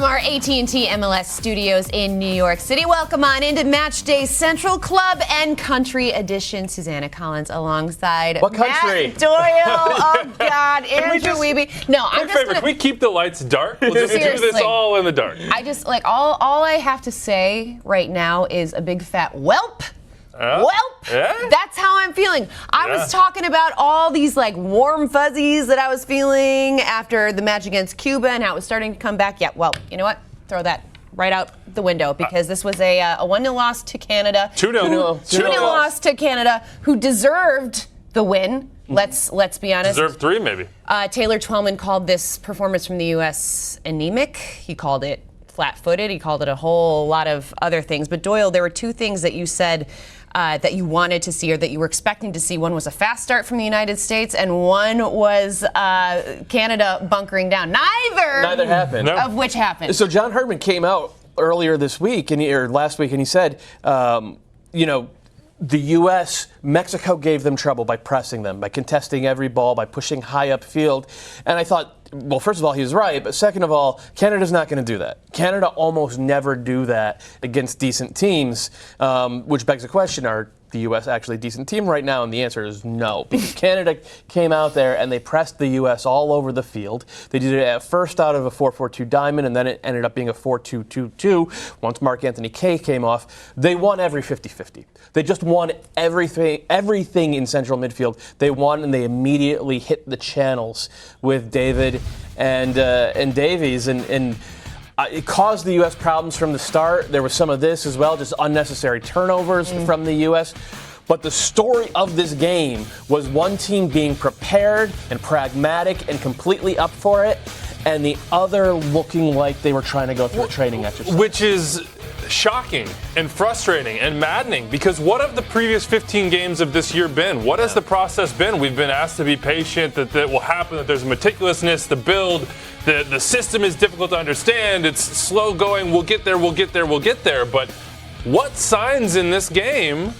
from our AT&T MLS studios in New York City. Welcome on into Match Day Central Club and Country Edition. Susannah Collins alongside what country? Matt Doyle. Oh God, Andrew Wiebe. No, I'm just gonna. Can we keep the lights dark? We'll just do this all in the dark. I just all I have to say right now is a big fat whelp. That's how I'm feeling. I was talking about all these like warm fuzzies that I was feeling after the match against Cuba and how it was starting to come back. Yeah, well, you know what? Throw that right out the window because this was a 1-0 loss to Canada. 2-0. 2-0 loss to Canada, who deserved the win. Let's be honest. Deserved 3 maybe. Taylor Twellman called this performance from the U.S. anemic. He called it flat-footed. He called it a whole lot of other things. But Doyle, there were 2 things that you said that you wanted to see or that you were expecting to see. One was a fast start from the United States, and one was Canada bunkering down. Neither happened. Of which happened. So John Herdman came out earlier this week, or last week, and he said, the U.S., Mexico gave them trouble by pressing them, by contesting every ball, by pushing high upfield. And I thought, well, first of all, he was right, but second of all, Canada's not going to do that. Canada almost never do that against decent teams, which begs the question, are the U.S. actually a decent team right now? And the answer is no, because Canada came out there and they pressed the U.S. all over the field. They did it at first out of a 4-4-2 diamond, and then it ended up being a 4-2-2-2 once Mark-Anthony Kaye came off. They won every 50-50. They just won everything in central midfield. They won, and they immediately hit the channels with David and Davies, and it caused the U.S. problems from the start. There was some of this as well, just unnecessary turnovers from the U.S. But the story of this game was one team being prepared and pragmatic and completely up for it, and the other looking like they were trying to go through a training exercise. Which is shocking and frustrating and maddening, because what have the previous 15 games of this year been? What has the process been? We've been asked to be patient, that will happen, that there's meticulousness, the build, the system is difficult to understand, it's slow going, we'll get there. But what signs in this game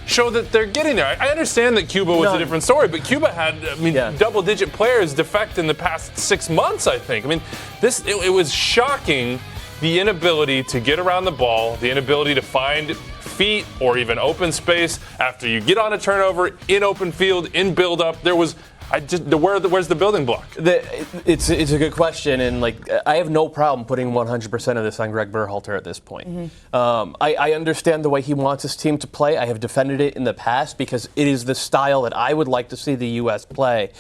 show that they're getting there? I understand that Cuba was a different story, but Cuba had, double-digit players defect in the past 6 months, I think. It was shocking, the inability to get around the ball, the inability to find feet or even open space after you get on a turnover in open field, in build-up. Where's the building block? It's a good question, and I have no problem putting 100% of this on Greg Berhalter at this point. Mm-hmm. I understand the way he wants his team to play. I have defended it in the past because it is the style that I would like to see the U.S. play.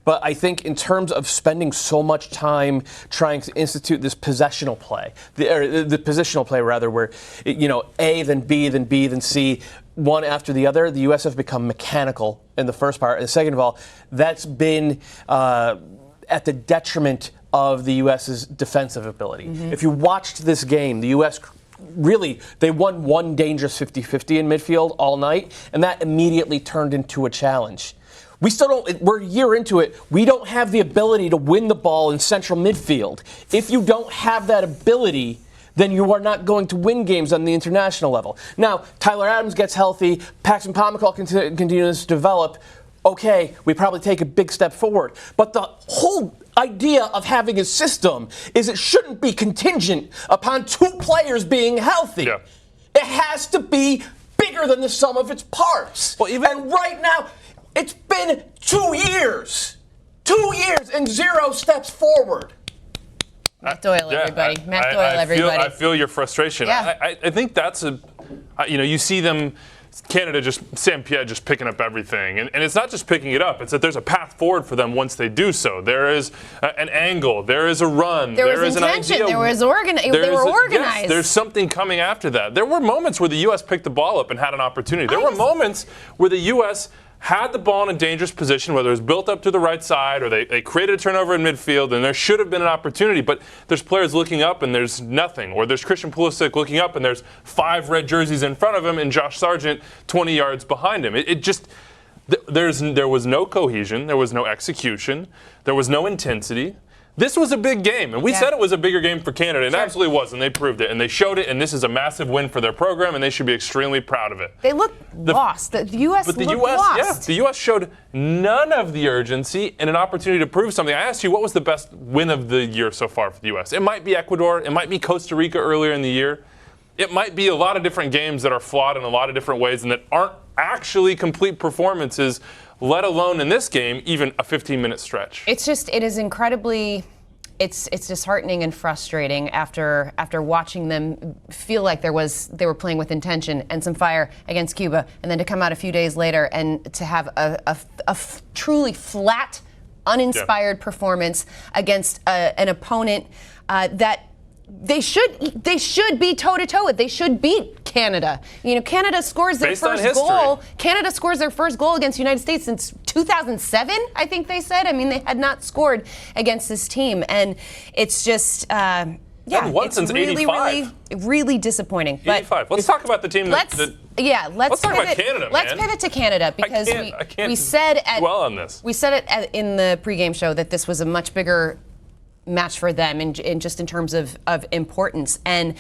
But I think in terms of spending so much time trying to institute this possessional play, the positional play rather, where A, then B, then B, then C, one after the other, the U.S. have become mechanical in the first part. And second of all, that's been at the detriment of the U.S.'s defensive ability. Mm-hmm. If you watched this game, the U.S. really, they won one dangerous 50-50 in midfield all night, and that immediately turned into a challenge. We still don't, we're a year into it, we don't have the ability to win the ball in central midfield. If you don't have that ability, then you are not going to win games on the international level. Now, Tyler Adams gets healthy, Paxton Pomykal continues to develop. Okay, we probably take a big step forward. But the whole idea of having a system is it shouldn't be contingent upon 2 players being healthy. Yeah. It has to be bigger than the sum of its parts. And right now, it's been 2 years. 2 years and 0 steps forward. Matt Doyle, everybody. Matt Doyle, everybody. I feel your frustration. Yeah. I think that's you see them, Canada Sam Pierre just picking up everything. And it's not just picking it up, it's that there's a path forward for them once they do so. There is an angle, there is a run, there is intention, they were organized. Yes, there's something coming after that. There were moments where the U.S. picked the ball up and had an opportunity. There were moments where the U.S. had the ball in a dangerous position, whether it was built up to the right side or they created a turnover in midfield, and there should have been an opportunity, but there's players looking up and there's nothing. Or there's Christian Pulisic looking up and there's 5 red jerseys in front of him and Josh Sargent 20 yards behind him. There was no cohesion, there was no execution, there was no intensity. This was a big game, and we said it was a bigger game for Canada, and it absolutely was, and they proved it, and they showed it, and this is a massive win for their program, and they should be extremely proud of it. They look lost. The U.S. looked lost. Yeah, the U.S. showed none of the urgency and an opportunity to prove something. I asked you, what was the best win of the year so far for the U.S.? It might be Ecuador. It might be Costa Rica earlier in the year. It might be a lot of different games that are flawed in a lot of different ways and that aren't actually complete performances, let alone in this game, even a 15-minute stretch. It is incredibly, it's disheartening and frustrating after watching them feel like they were playing with intention and some fire against Cuba, and then to come out a few days later and to have a truly flat, uninspired performance against an opponent that they should be toe-to-toe with. They should beat Canada. Canada scores their first goal. Canada scores their first goal against the United States since 2007, I think they said. I mean, they had not scored against this team. And it's just, it's since really, 85. really disappointing. 85. Let's talk about the team let's talk about Canada, man. Let's pivot to Canada because I can't we said dwell on this. We said it in the pregame show that this was a much bigger match for them in terms of importance. And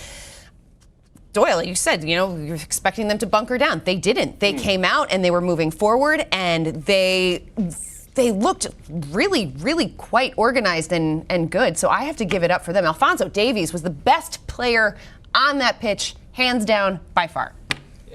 Doyle, you said, you're expecting them to bunker down. They didn't. They came out and they were moving forward, and they looked really, really quite organized and good. So I have to give it up for them. Alphonso Davies was the best player on that pitch, hands down, by far.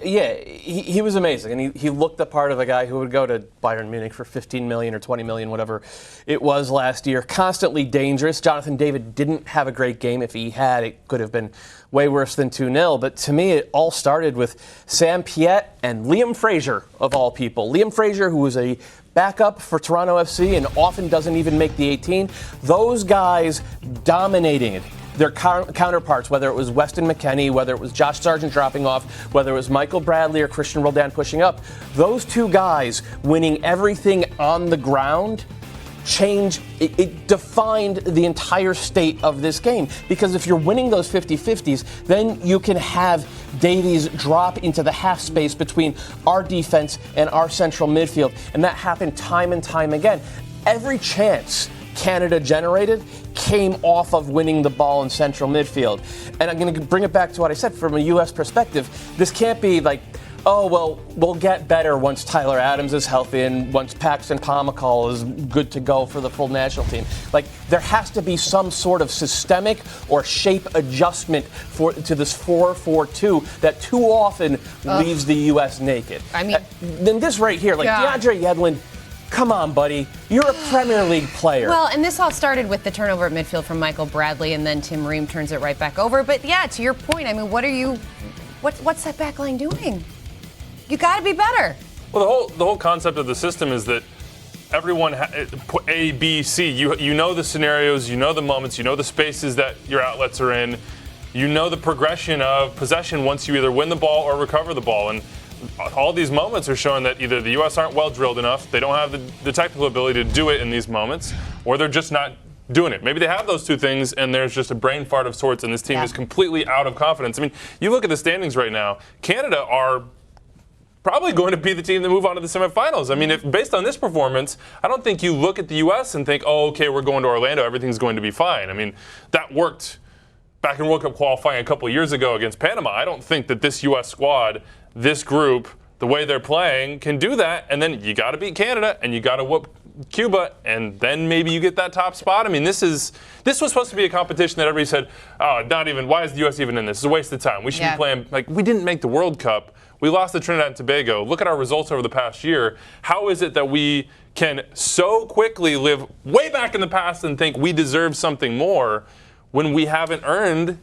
Yeah, he was amazing, and he looked the part of a guy who would go to Bayern Munich for 15 million or 20 million, whatever it was last year. Constantly dangerous. Jonathan David didn't have a great game. If he had, it could have been way worse than 2-0. But to me, it all started with Sam Piette and Liam Fraser, of all people. Liam Fraser, who was a backup for Toronto FC and often doesn't even make the 18. Those guys dominating it. Their counterparts, whether it was Weston McKennie, whether it was Josh Sargent dropping off, whether it was Michael Bradley or Christian Roldan pushing up, those two guys winning everything on the ground it defined the entire state of this game. Because if you're winning those 50-50s, then you can have Davies drop into the half space between our defense and our central midfield. And that happened time and time again. Every chance Canada generated came off of winning the ball in central midfield. And I'm going to bring it back to what I said from a U.S. perspective. This can't be like, oh, well, we'll get better once Tyler Adams is healthy and once Paxton Pomykal is good to go for the full national team. Like, there has to be some sort of systemic or shape adjustment to this 4-4-2 that too often leaves the U.S. naked. I mean, then this right here, like DeAndre Yedlin, come on, buddy. You're a Premier League player. Well, and this all started with the turnover at midfield from Michael Bradley, and then Tim Ream turns it right back over. But yeah, to your point, I mean, what's that back line doing? You got to be better. Well, the whole concept of the system is that everyone A, B, C. You know the scenarios, you know the moments, you know the spaces that your outlets are in, you know the progression of possession once you either win the ball or recover the ball, and all these moments are showing that either the U.S. aren't well drilled enough, they don't have the technical ability to do it in these moments, or they're just not doing it. Maybe they have those two things and there's just a brain fart of sorts and this team is completely out of confidence. I mean, you look at the standings right now, Canada are probably going to be the team to move on to the semifinals. I mean, based on this performance, I don't think you look at the U.S. and think, oh, okay, we're going to Orlando, everything's going to be fine. I mean, that worked back in World Cup qualifying a couple of years ago against Panama. I don't think that this U.S. squad, this group, the way they're playing, can do that. And then you got to beat Canada and you got to whoop Cuba, and then maybe you get that top spot. I mean, this was supposed to be a competition that everybody said, oh, why is the U.S. even in this? It's a waste of time. We should be playing, like, we didn't make the World Cup. We lost to Trinidad and Tobago. Look at our results over the past year. How is it that we can so quickly live way back in the past and think we deserve something more when we haven't earned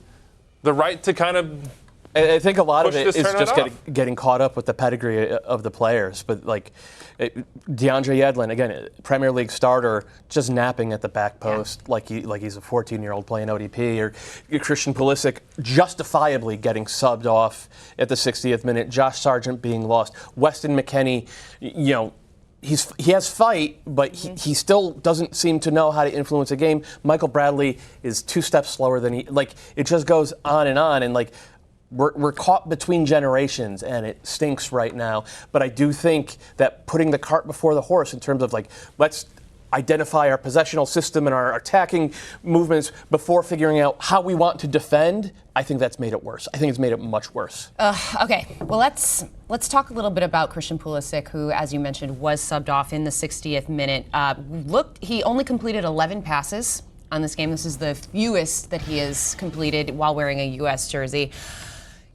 the right to kind of I think a lot of it is just getting caught up with the pedigree of the players. But like DeAndre Yedlin, again, Premier League starter, just napping at the back post like he's a 14-year-old playing ODP. Or Christian Pulisic justifiably getting subbed off at the 60th minute. Josh Sargent being lost. Weston McKennie, he has fight, but he still doesn't seem to know how to influence a game. Michael Bradley is 2 steps slower than it just goes on, and we're caught between generations, and it stinks right now. But I do think that putting the cart before the horse in terms of let's identify our possessional system and our attacking movements before figuring out how we want to defend, I think that's made it worse. I think it's made it much worse. Okay, well, let's talk a little bit about Christian Pulisic, who, as you mentioned, was subbed off in the 60th minute. He only completed 11 passes on this game. This is the fewest that he has completed while wearing a U.S. jersey.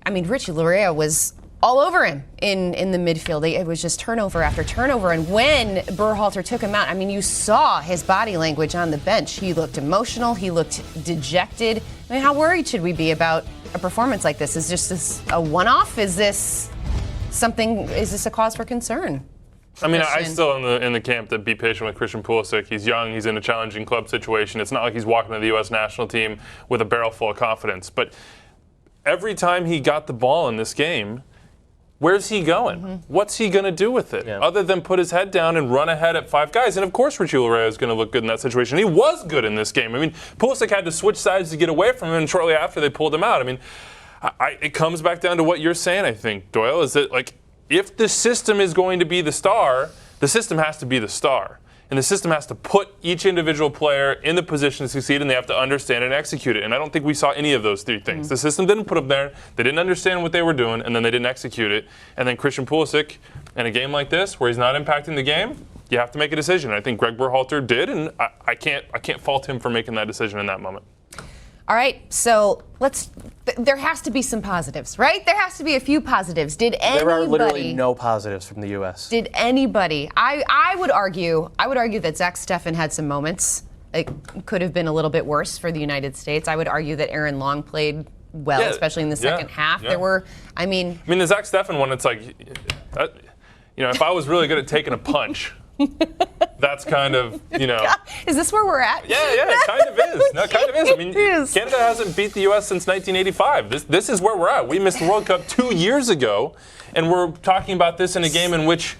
I mean, Richie Laryea was all over him in the midfield. It was just turnover after turnover. And when Berhalter took him out, I mean, you saw his body language on the bench. He looked emotional. He looked dejected. I mean, how worried should we be about a performance like this? Is just this a one-off? Is this a cause for concern? I mean, I still in the camp that be patient with Christian Pulisic. He's young. He's in a challenging club situation. It's not like he's walking to the U.S. national team with a barrel full of confidence. But every time he got the ball in this game, where's he going? What's he going to do with it? Other than put his head down and run ahead at 5 guys? And of course Richie Laryea is going to look good in that situation. He was good in this game. I mean, Pulisic had to switch sides to get away from him, and shortly after they pulled him out. I mean, it comes back down to what you're saying, I think, Doyle, is that, like, if the system is going to be the star, the system has to be the star. And the system has to put each individual player in the position to succeed, and they have to understand and execute it. And I don't think we saw any of those 3 things. The system didn't put them there. They didn't understand what they were doing, and then they didn't execute it. And then Christian Pulisic, in a game like this, where he's not impacting the game, you have to make a decision. I think Greg Berhalter did, and I can't fault him for making that decision in that moment. All right, so there has to be some positives, right? There has to be a few positives. Did anybody? There are literally no positives from the U.S. Did anybody? I would argue that Zach Steffen had some moments. It could have been a little bit worse for the United States. I would argue that Aaron Long played well, especially in the second half. Yeah. There were, I mean, the Zach Steffen one, it's like, if I was really good at taking a punch, that's kind of, Is this where we're at? Yeah, it kind of is. No, it kind of is. I mean, Canada hasn't beat the U.S. since 1985. This is where we're at. We missed the World Cup 2 years ago, and we're talking about this in a game in which,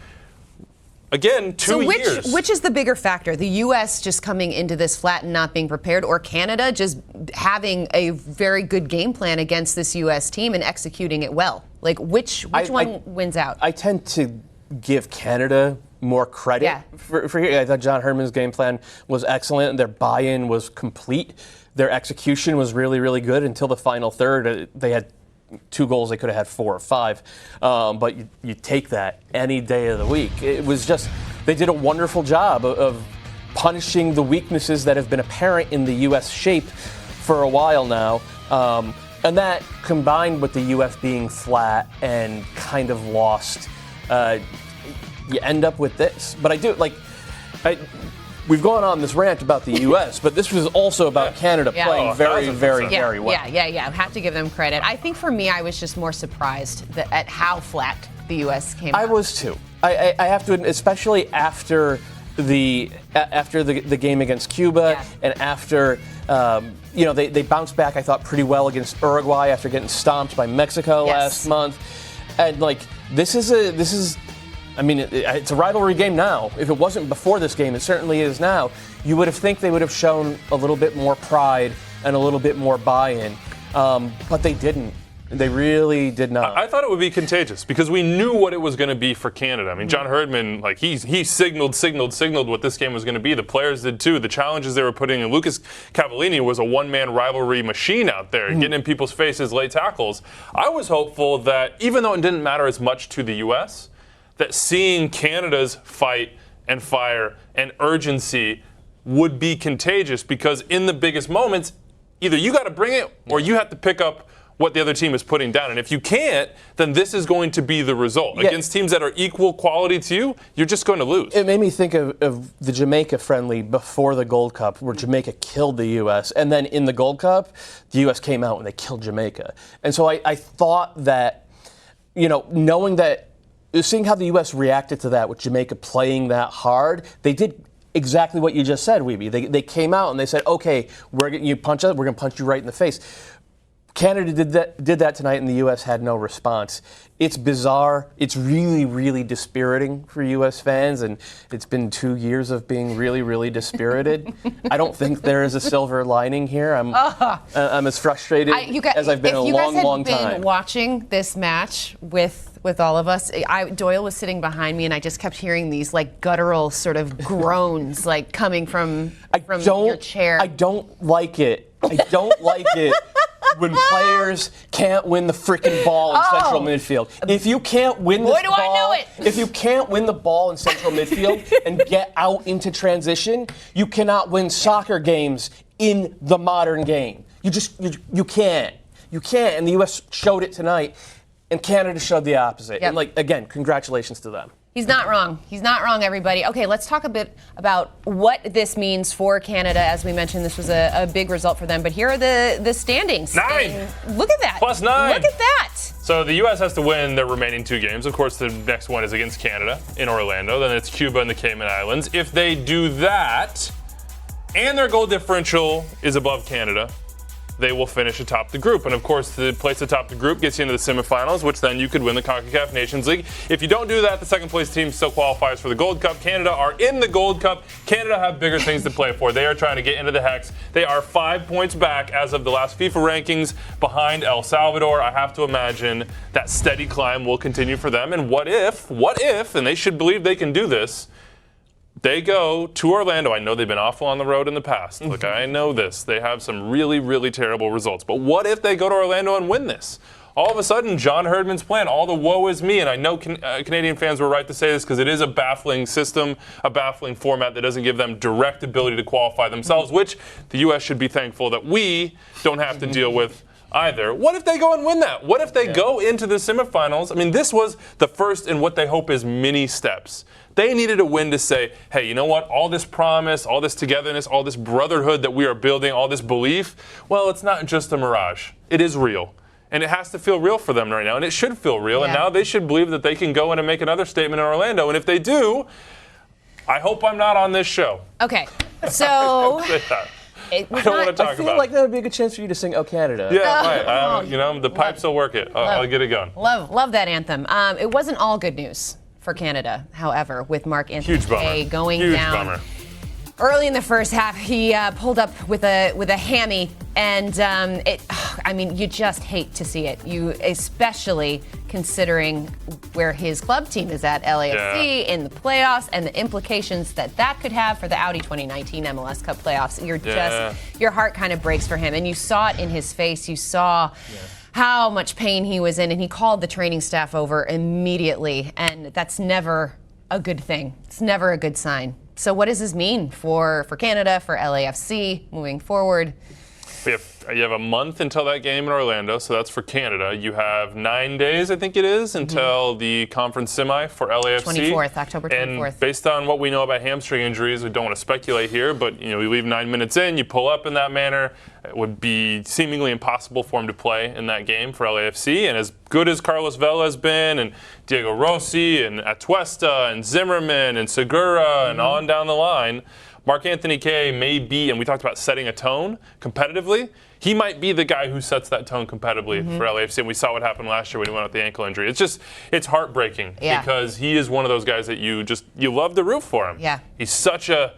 again, 2 years. Which is the bigger factor? The U.S. just coming into this flat and not being prepared, or Canada just having a very good game plan against this U.S. team and executing it well? Like, which one wins out? I tend to give Canada more credit for I thought John Herman's game plan was excellent. Their buy-in was complete. Their execution was really, really good until the final third. They had 2 goals. They could have had 4 or 5. But you take that any day of the week. It was just, they did a wonderful job of punishing the weaknesses that have been apparent in the U.S. shape for a while now. And that, combined with the U.S. being flat and kind of lost, you end up with this. But we've gone on this rant about the U.S., but this was also about Canada playing very, very well. I have to give them credit. I think for me, I was just more surprised at how flat the U.S. came out. I was too. I have to admit, especially after the game against Cuba and after they bounced back, I thought, pretty well against Uruguay after getting stomped by Mexico last month. And this is it's a rivalry game now. If it wasn't before this game, it certainly is now. You would have think they would have shown a little bit more pride and a little bit more buy-in, but they didn't. They really did not. I thought it would be contagious because we knew what it was going to be for Canada. I mean, John Herdman, he signaled what this game was going to be. The players did too. The challenges they were putting in. Lucas Cavallini was a one-man rivalry machine out there, getting in people's faces, late tackles. I was hopeful that, even though it didn't matter as much to the U.S., that seeing Canada's fight and fire and urgency would be contagious because in the biggest moments, either you got to bring it or you have to pick up what the other team is putting down. And if you can't, then this is going to be the result. Against teams that are equal quality to you, you're just going to lose. It made me think of the Jamaica friendly before the Gold Cup, where Jamaica killed the U.S. And then in the Gold Cup, the U.S. came out and they killed Jamaica. And so I thought that, knowing that, seeing how the U.S. reacted to that with Jamaica playing that hard, they did exactly what you just said, Wiebe. They came out and they said, okay, we're going to punch you right in the face. Canada did that tonight, and the U.S. had no response. It's bizarre. It's really, really dispiriting for U.S. fans, and it's been 2 years of being really, really dispirited. I don't think there is a silver lining here. I'm as frustrated as I've been in a long, long time. If you guys had been watching this match with with all of us. Doyle was sitting behind me, and I just kept hearing these like guttural sort of groans like coming from your chair. I don't like it. I don't like it when players can't win the freaking ball in central midfield. If you can't win this ball, I know it. If you can't win the ball in central midfield and get out into transition, you cannot win soccer games in the modern game. You can't. You can't. And the U.S. showed it tonight, and Canada showed the opposite. Yep. And again, congratulations to them. He's not wrong. He's not wrong, everybody. Okay, let's talk a bit about what this means for Canada. As we mentioned, this was a big result for them. But here are the standings. 9. And look at that. +9. Look at that. So the U.S. has to win their remaining 2 games. Of course, the next one is against Canada in Orlando. Then it's Cuba and the Cayman Islands. If they do that, and their goal differential is above Canada, they will finish atop the group. And of course, the place atop the group gets you into the semifinals, which then you could win the CONCACAF Nations League. If you don't do that, the second place team still qualifies for the Gold Cup. Canada are in the Gold Cup. Canada have bigger things to play for. They are trying to get into the Hex. They are 5 points back as of the last FIFA rankings behind El Salvador. I have to imagine that steady climb will continue for them. And what if, and they should believe they can do this, they go to Orlando. I know they've been awful on the road in the past. Look, I know this. They have some really, really terrible results. But what if they go to Orlando and win this? All of a sudden, John Herdman's plan, all the woe is me, and I know Canadian fans were right to say this because it is a baffling system, a baffling format that doesn't give them direct ability to qualify themselves, which the U.S. should be thankful that we don't have to deal with either. What if they go and win that? What if they go into the semifinals? I mean, this was the first in what they hope is many steps. They needed a win to say, hey, you know what? All this promise, all this togetherness, all this brotherhood that we are building, all this belief, well, it's not just a mirage. It is real. And it has to feel real for them right now. And it should feel real. Yeah. And now they should believe that they can go in and make another statement in Orlando. And if they do, I hope I'm not on this show. Okay. So I don't want to talk about it. I feel like that would be a good chance for you to sing "Oh Canada." Yeah, right. The pipes will work it. I'll get it going. Love that anthem. It wasn't all good news for Canada, however, with Mark-Anthony Kaye going down. Bummer. Early in the first half, he pulled up with a hammy, and you just hate to see it. You especially considering where his club team is at, LAFC, in the playoffs, and the implications that could have for the Audi 2019 MLS Cup playoffs. Your heart kind of breaks for him, and you saw it in his face. You saw how much pain he was in, and he called the training staff over immediately, and that's never a good thing. It's never a good sign. So what does this mean for Canada, for LAFC moving forward? You have a month until that game in Orlando, so that's for Canada. You have 9 days, I think it is, until the conference semi for LAFC. October 24th. And based on what we know about hamstring injuries, we don't want to speculate here, but we leave 9 minutes in, you pull up in that manner. It would be seemingly impossible for him to play in that game for LAFC. And as good as Carlos Vela has been, and Diego Rossi, and Atuesta, and Zimmerman, and Segura, and on down the line, Mark-Anthony Kaye may be, and we talked about setting a tone competitively, he might be the guy who sets that tone competitively for LAFC. And we saw what happened last year when he went out the ankle injury. It's heartbreaking because he is one of those guys that you love to root for him. Yeah. It's such a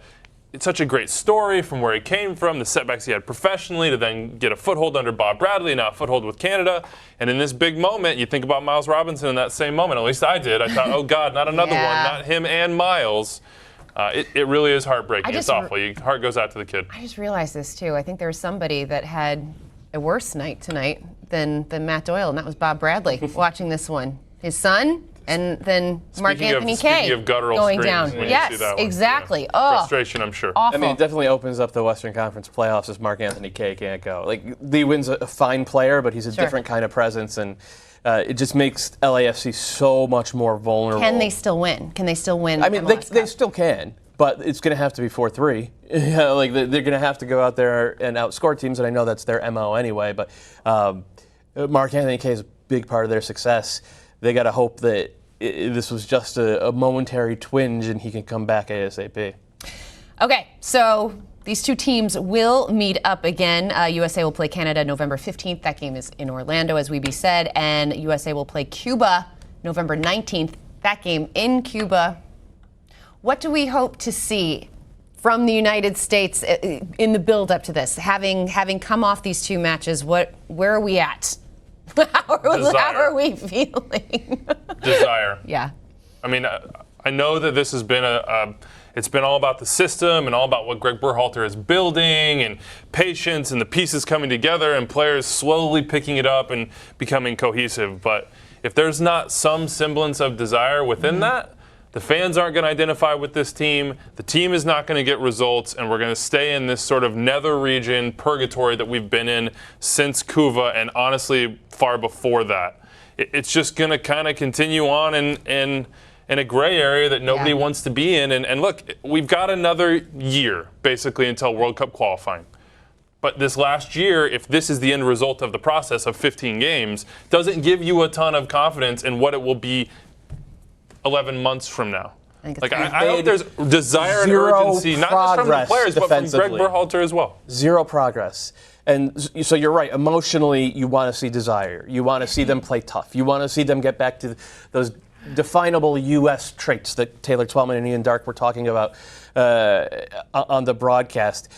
great story from where he came from, the setbacks he had professionally, to then get a foothold under Bob Bradley, now a foothold with Canada. And in this big moment, you think about Miles Robinson in that same moment. At least I did. I thought, oh, God, not another one, not him and Miles. It really is heartbreaking. It's awful. Your heart goes out to the kid. I just realized this, too. I think there was somebody that had a worse night tonight than Matt Doyle, and that was Bob Bradley watching this one. His son, and then Mark-Anthony Kaye speaking of guttural going down. When yes, you see that one. exactly. Yeah. Frustration, I'm sure. Awful. I mean, it definitely opens up the Western Conference playoffs as Mark-Anthony Kaye can't go. Lee Wynn's a fine player, but he's a different kind of presence, and it just makes LAFC so much more vulnerable. Can they still win? I mean, they still can. But it's going to have to be 4-3. They're going to have to go out there and outscore teams, and I know that's their MO anyway. But Mark-Anthony Kaye is a big part of their success. They got to hope that this was just a momentary twinge and he can come back ASAP. Okay, so these two teams will meet up again. USA will play Canada November 15th. That game is in Orlando, as Wiebe said. And USA will play Cuba November 19th. That game in Cuba. What do we hope to see from the United States in the build-up to this? Having come off these two matches, where are we at? How are we feeling? Desire. Yeah. I mean, I know that this has been it's been all about the system and all about what Greg Berhalter is building and patience and the pieces coming together and players slowly picking it up and becoming cohesive. But if there's not some semblance of desire within that, the fans aren't going to identify with this team. The team is not going to get results, and we're going to stay in this sort of nether region purgatory that we've been in since Kuva and honestly far before that. It's just going to kind of continue on in a gray area that nobody wants to be in. And look, we've got another year, basically, until World Cup qualifying. But this last year, if this is the end result of the process of 15 games, doesn't give you a ton of confidence in what it will be 11 months from now. I hope there's desire and urgency, not just from the players, but from Greg Berhalter as well. Zero progress. And so you're right. Emotionally, you want to see desire. You want to see them play tough. You want to see them get back to those definable U.S. traits that Taylor Twellman and Ian Dark were talking about on the broadcast.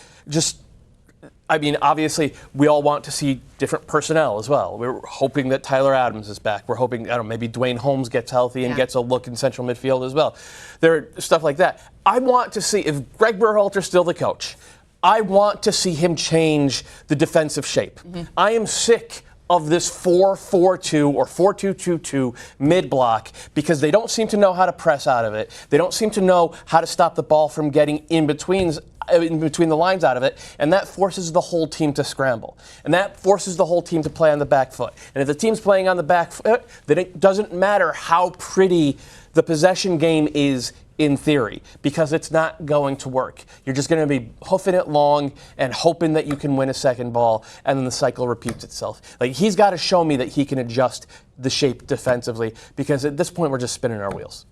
Obviously, we all want to see different personnel as well. We're hoping that Tyler Adams is back. We're hoping, maybe Dwayne Holmes gets healthy and gets a look in central midfield as well. There are stuff like that. I want to see, if Greg Berhalter's still the coach, I want to see him change the defensive shape. Mm-hmm. I am sick of this 4-4-2 or 4-2-2-2 mid-block because they don't seem to know how to press out of it. They don't seem to know how to stop the ball from getting in between the lines out of it, and that forces the whole team to scramble. And that forces the whole team to play on the back foot. And if the team's playing on the back foot, then it doesn't matter how pretty the possession game is in theory, because it's not going to work. You're just going to be hoofing it long and hoping that you can win a second ball, and then the cycle repeats itself. He's got to show me that he can adjust the shape defensively, because at this point we're just spinning our wheels.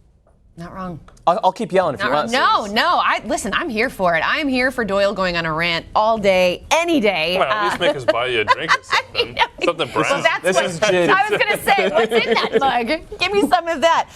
Not wrong. I'll keep yelling if you want. No. Listen, I'm here for it. I'm here for Doyle going on a rant all day, any day. Well, at least make us buy you a drink or something. Something brown. Well, this is gin. I was going to say, what's in that mug? Give me some of that.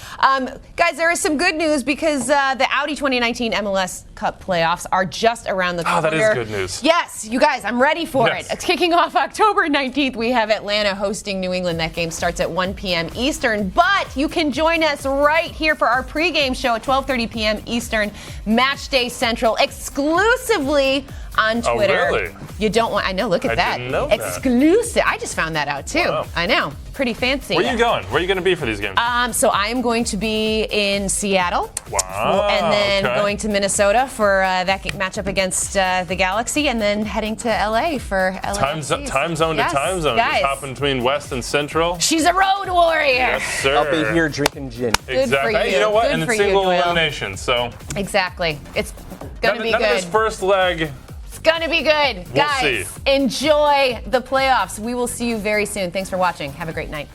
Guys, there is some good news because the Audi 2019 MLS Cup playoffs are just around the corner. Oh, that is good news. Yes, you guys, I'm ready for it. It's kicking off October 19th. We have Atlanta hosting New England. That game starts at 1 p.m. Eastern, but you can join us right here for our pregame show at 12:30 p.m. Eastern, Match Day Central, exclusively on Twitter. Oh, really? You don't want, I know, look at that. Didn't know Exclusive. I just found that out, too. Wow. I know. Pretty fancy. Where are you going? Where are you going to be for these games? So I am going to be in Seattle. Wow. And then going to Minnesota for that matchup against the Galaxy, and then heading to LA for LA. Time zone to time zone. Guys. Just hopping between West and Central. She's a road warrior. Yes, sir. I'll be here drinking gin. Exactly. Good for you know what? Good and for single you, Doyle. elimination. So exactly. It's going to be none good. of this first leg. It's going to be good. We'll Guys, see. Enjoy the playoffs. We will see you very soon. Thanks for watching. Have a great night.